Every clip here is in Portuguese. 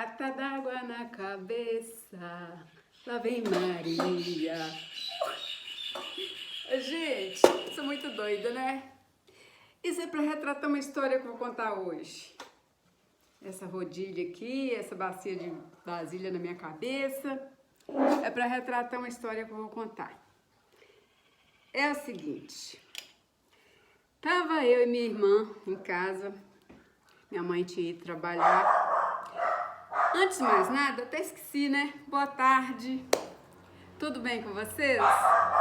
Gata d'água na cabeça, lá vem Maria. Gente, sou muito doida, né? Isso é para retratar uma história que eu vou contar hoje. Essa rodilha aqui, essa bacia de vasilha na minha cabeça, é para retratar uma história que eu vou contar. É o seguinte, tava eu e minha irmã em casa, minha mãe tinha ido trabalhar. Antes de mais nada, até esqueci, né? Boa tarde, tudo bem com vocês?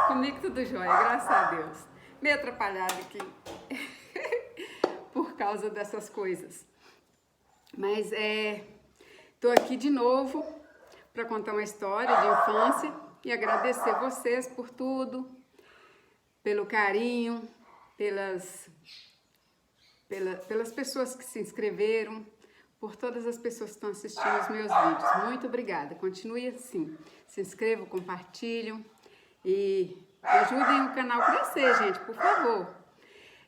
Comigo tudo jóia, graças a Deus. Meio atrapalhada aqui por causa dessas coisas. Mas tô aqui de novo para contar uma história de infância e agradecer vocês por tudo, pelo carinho, pelas pessoas que se inscreveram, por todas as pessoas que estão assistindo os meus vídeos. Muito obrigada. Continue assim. Se inscrevam, compartilham e ajudem o canal a crescer, gente, por favor.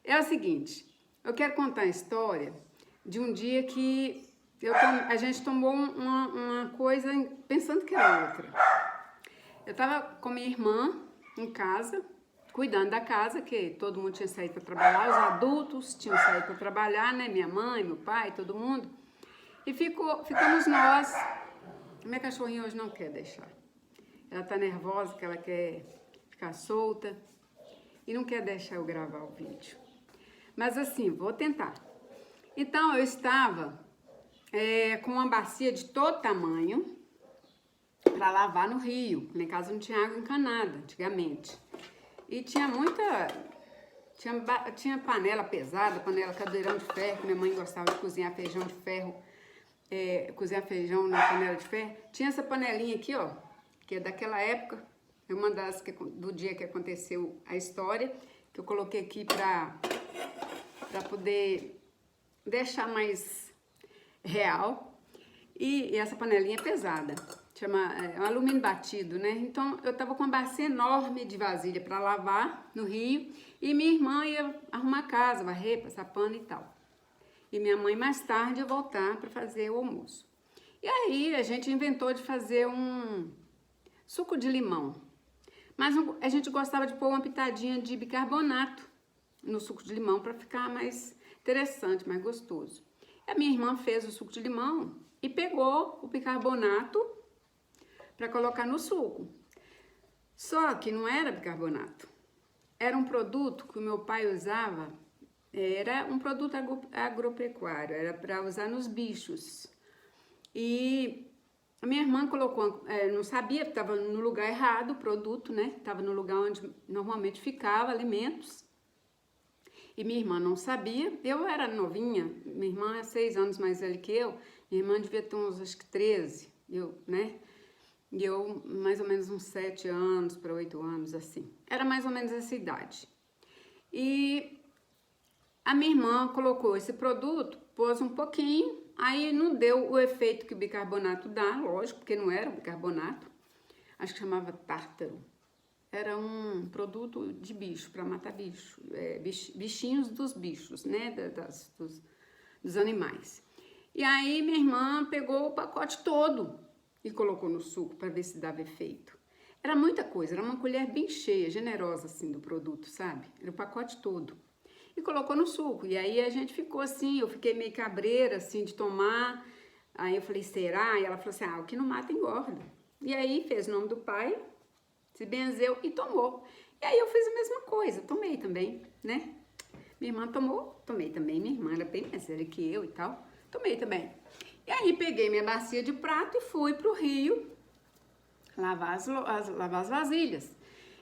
É o seguinte, eu quero contar a história de um dia que a gente tomou uma coisa pensando que era outra. Eu estava com minha irmã em casa, cuidando da casa, que todo mundo tinha saído para trabalhar, os adultos tinham saído para trabalhar, né? Minha mãe, meu pai, todo mundo. E ficamos nós. Minha cachorrinha hoje não quer deixar. Ela tá nervosa, que ela quer ficar solta e não quer deixar eu gravar o vídeo. Mas assim, vou tentar. Então, eu estava com uma bacia de todo tamanho para lavar no rio. Lá em casa não tinha água encanada, antigamente. E tinha tinha panela pesada, panela cadeirão de ferro, que minha mãe gostava de cozinhar feijão de ferro, cozinhar feijão na panela de ferro. Tinha essa panelinha aqui, ó, que é daquela época, é uma das do dia que aconteceu a história, que eu coloquei aqui para poder deixar mais real. E essa panelinha é pesada, chama um alumínio batido, né? Então eu tava com uma bacia enorme de vasilha para lavar no rio e minha irmã ia arrumar a casa, varrer, passar pano e tal. E minha mãe mais tarde ia voltar para fazer o almoço. E aí a gente inventou de fazer um suco de limão. Mas a gente gostava de pôr uma pitadinha de bicarbonato no suco de limão para ficar mais interessante, mais gostoso. E a minha irmã fez o suco de limão e pegou o bicarbonato para colocar no suco. Só que não era bicarbonato. Era um produto que o meu pai usava, era um produto agropecuário, era para usar nos bichos. E a minha irmã colocou, não sabia, estava no lugar errado o produto, né? Estava no lugar onde normalmente ficava alimentos. E minha irmã não sabia, eu era novinha, minha irmã é 6 anos mais velha que eu, minha irmã devia ter uns, acho que 13, né? E eu mais ou menos uns 7 anos para 8 anos, assim. Era mais ou menos essa idade. E a minha irmã colocou esse produto, pôs um pouquinho, aí não deu o efeito que o bicarbonato dá, lógico, porque não era bicarbonato, acho que chamava tártaro. Era um produto de bicho, para matar bicho, bichinhos dos bichos, né, dos animais. E aí minha irmã pegou o pacote todo e colocou no suco para ver se dava efeito. Era muita coisa, era uma colher bem cheia, generosa assim do produto, sabe? Era o pacote todo. E colocou no suco. E aí a gente ficou assim, eu fiquei meio cabreira assim de tomar. Aí eu falei, será? E ela falou assim, o que não mata engorda. E aí fez o nome do pai, se benzeu e tomou. E aí eu fiz a mesma coisa, tomei também, né? Minha irmã tomou, tomei também. Minha irmã era bem mais velha que eu e tal, tomei também. E aí peguei minha bacia de prato e fui pro rio lavar as vasilhas.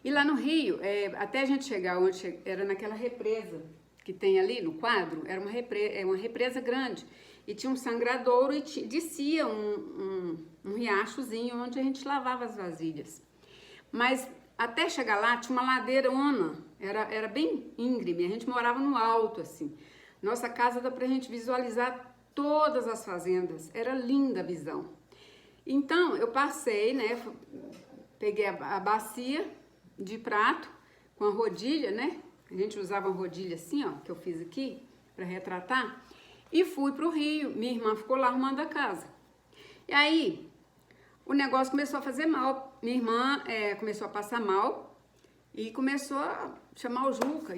E lá no rio, até a gente chegar onde era naquela represa que tem ali no quadro, era uma represa grande. E tinha um sangradouro e descia um riachozinho onde a gente lavava as vasilhas. Mas até chegar lá tinha uma ladeirona, era bem íngreme, a gente morava no alto assim. Nossa casa dá pra gente visualizar todas as fazendas, era linda a visão. Então eu passei, né, peguei a bacia de prato com a rodilha, né, a gente usava uma rodilha assim, ó, que eu fiz aqui para retratar, e fui pro rio. Minha irmã ficou lá arrumando a casa. E aí, o negócio começou a fazer mal. Minha irmã começou a passar mal e começou a chamar o Juca.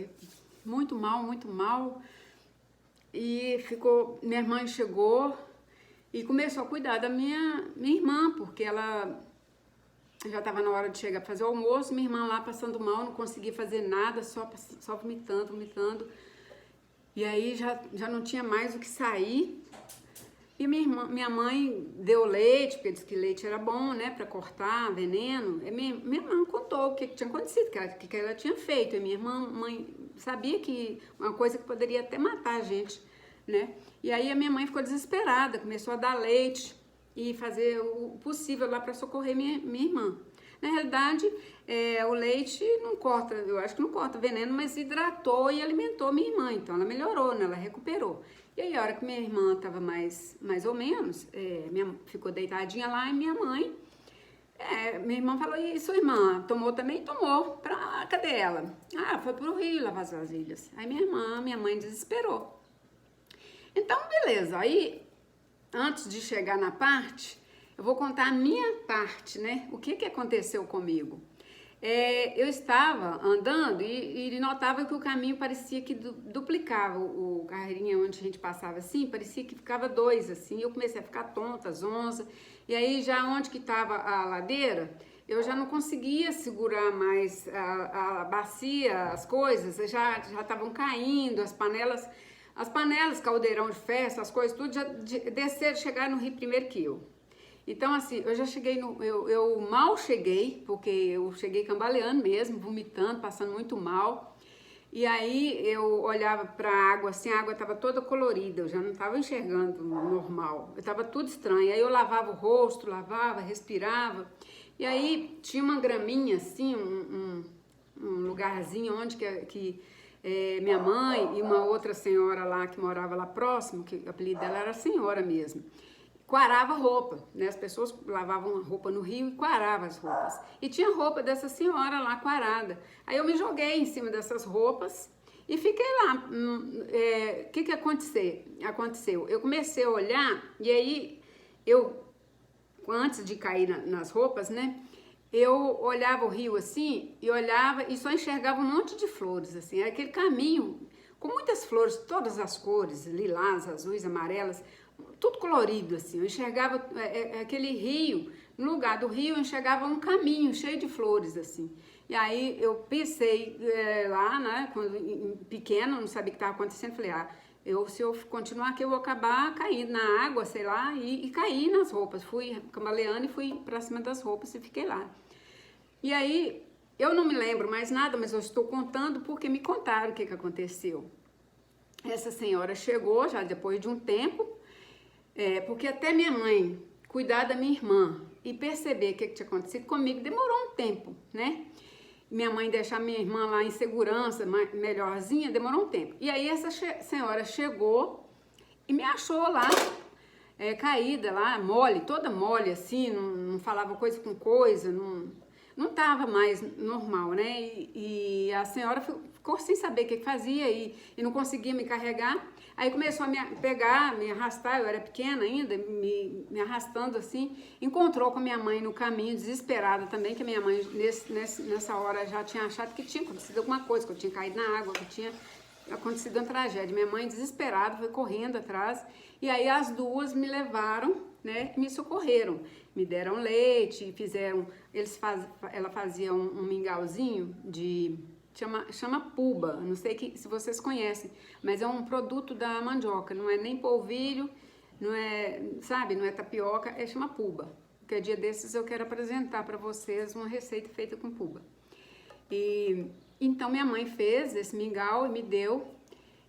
Muito mal, muito mal. E minha irmã chegou e começou a cuidar da minha irmã, porque ela já estava na hora de chegar para fazer o almoço, minha irmã lá passando mal, não conseguia fazer nada, só vomitando, vomitando. E aí já não tinha mais o que sair. E minha mãe deu leite, porque disse que leite era bom, né, para cortar veneno. E minha irmã contou o que tinha acontecido, que ela tinha feito. E minha mãe sabia que uma coisa que poderia até matar a gente, né? E aí a minha mãe ficou desesperada, começou a dar leite e fazer o possível lá para socorrer minha irmã. Na realidade, o leite não corta, eu acho que não corta veneno, mas hidratou e alimentou minha irmã, então ela melhorou, né? Ela recuperou. E aí, a hora que minha irmã estava mais ou menos, ficou deitadinha lá e minha irmã falou, e sua irmã tomou também? Tomou. Cadê ela? Ah, foi pro rio lavar as vasilhas. Aí minha mãe desesperou. Então, beleza, aí antes de chegar na parte, eu vou contar a minha parte, né? O que aconteceu comigo. Eu estava andando e notava que o caminho parecia que duplicava o carreirinha onde a gente passava assim, parecia que ficava dois assim. Eu comecei a ficar tonta, zonza, e aí já onde que estava a ladeira, eu já não conseguia segurar mais a bacia, as coisas, já estavam caindo, as panelas, caldeirão de festa, as coisas tudo já desceram, chegaram no rio primeiro que eu. Então, assim, eu já cheguei eu mal cheguei, porque eu cheguei cambaleando mesmo, vomitando, passando muito mal. E aí eu olhava para a água, assim, a água estava toda colorida, eu já não estava enxergando normal, estava tudo estranho. Aí eu lavava o rosto, respirava. E aí tinha uma graminha, assim, um lugarzinho onde minha mãe e uma outra senhora lá que morava lá próximo, que o apelido dela era senhora mesmo, quarava roupa, né? As pessoas lavavam roupa no rio e quarava as roupas. E tinha roupa dessa senhora lá quarada. Aí eu me joguei em cima dessas roupas e fiquei lá. O que aconteceu? Eu comecei a olhar e aí antes de cair nas roupas, né? Eu olhava o rio assim e olhava e só enxergava um monte de flores, assim. Era aquele caminho com muitas flores, todas as cores, lilás, azuis, amarelas, tudo colorido, assim. Eu enxergava aquele rio, no lugar do rio eu enxergava um caminho cheio de flores, assim. E aí eu pensei lá, né, quando pequena, não sabia o que estava acontecendo, falei, se eu continuar aqui eu vou acabar caindo na água, sei lá, e caí nas roupas. Fui cambaleando e fui pra cima das roupas e fiquei lá. E aí, eu não me lembro mais nada, mas eu estou contando porque me contaram o que aconteceu. Essa senhora chegou já depois de um tempo, porque até minha mãe cuidar da minha irmã e perceber o que tinha acontecido comigo demorou um tempo, né? Minha mãe deixar minha irmã lá em segurança, melhorzinha, demorou um tempo. E aí essa senhora chegou e me achou lá, caída lá, mole, toda mole assim, não falava coisa com coisa, não estava mais normal, né? E a senhora ficou sem saber o que fazia e não conseguia me carregar. Aí começou a me pegar, me arrastar, eu era pequena ainda, me arrastando assim. Encontrou com a minha mãe no caminho, desesperada também, que a minha mãe nessa hora já tinha achado que tinha acontecido alguma coisa, que eu tinha caído na água, que tinha acontecido uma tragédia. Minha mãe, desesperada, foi correndo atrás. E aí as duas me levaram, né, e me socorreram. Me deram leite, ela fazia um mingauzinho chama puba, não sei se vocês conhecem, mas é um produto da mandioca, não é nem polvilho, não é tapioca, chama puba. Porque dia desses eu quero apresentar para vocês uma receita feita com puba. E então minha mãe fez esse mingau e me deu,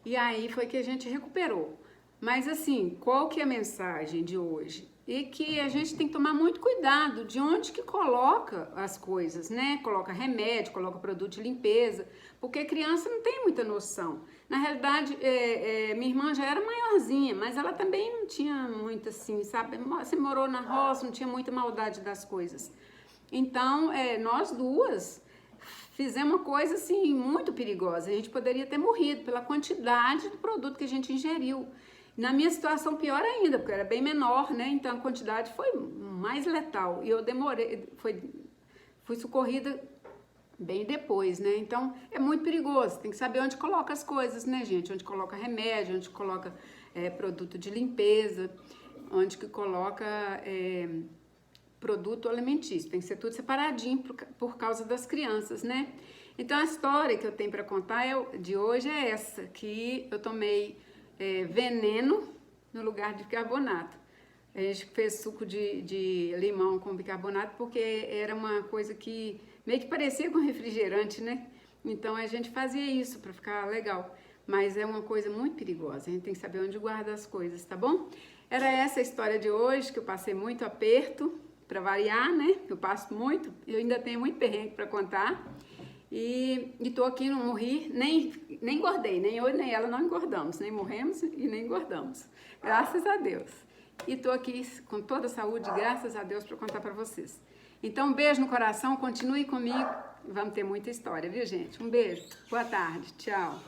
e aí foi que a gente recuperou. Mas assim, qual que é a mensagem de hoje? E que a gente tem que tomar muito cuidado de onde que coloca as coisas, né? Coloca remédio, coloca produto de limpeza, porque criança não tem muita noção. Na realidade, minha irmã já era maiorzinha, mas ela também não tinha muito assim, sabe? Você morou na roça, não tinha muita maldade das coisas. Então, nós duas fizemos uma coisa assim muito perigosa. A gente poderia ter morrido pela quantidade de produto que a gente ingeriu. Na minha situação, pior ainda, porque eu era bem menor, né? Então a quantidade foi mais letal. E eu demorei, fui socorrida bem depois, né? Então é muito perigoso. Tem que saber onde coloca as coisas, né, gente? Onde coloca remédio, onde coloca produto de limpeza, onde que coloca produto alimentício. Tem que ser tudo separadinho por causa das crianças, né? Então a história que eu tenho para contar de hoje é essa, que eu tomei veneno no lugar de bicarbonato. A gente fez suco de limão com bicarbonato porque era uma coisa que meio que parecia com refrigerante, né? Então a gente fazia isso para ficar legal. Mas é uma coisa muito perigosa, a gente tem que saber onde guarda as coisas, tá bom? Era essa a história de hoje, que eu passei muito aperto, para variar, né? Eu passo muito, eu ainda tenho muito perrengue para contar. E tô aqui, não morri, nem engordei, nem eu nem ela não engordamos, nem morremos e nem engordamos, graças a Deus. E tô aqui com toda a saúde, graças a Deus, para contar para vocês. Então, um beijo no coração, continue comigo, vamos ter muita história, viu, gente? Um beijo, boa tarde, tchau.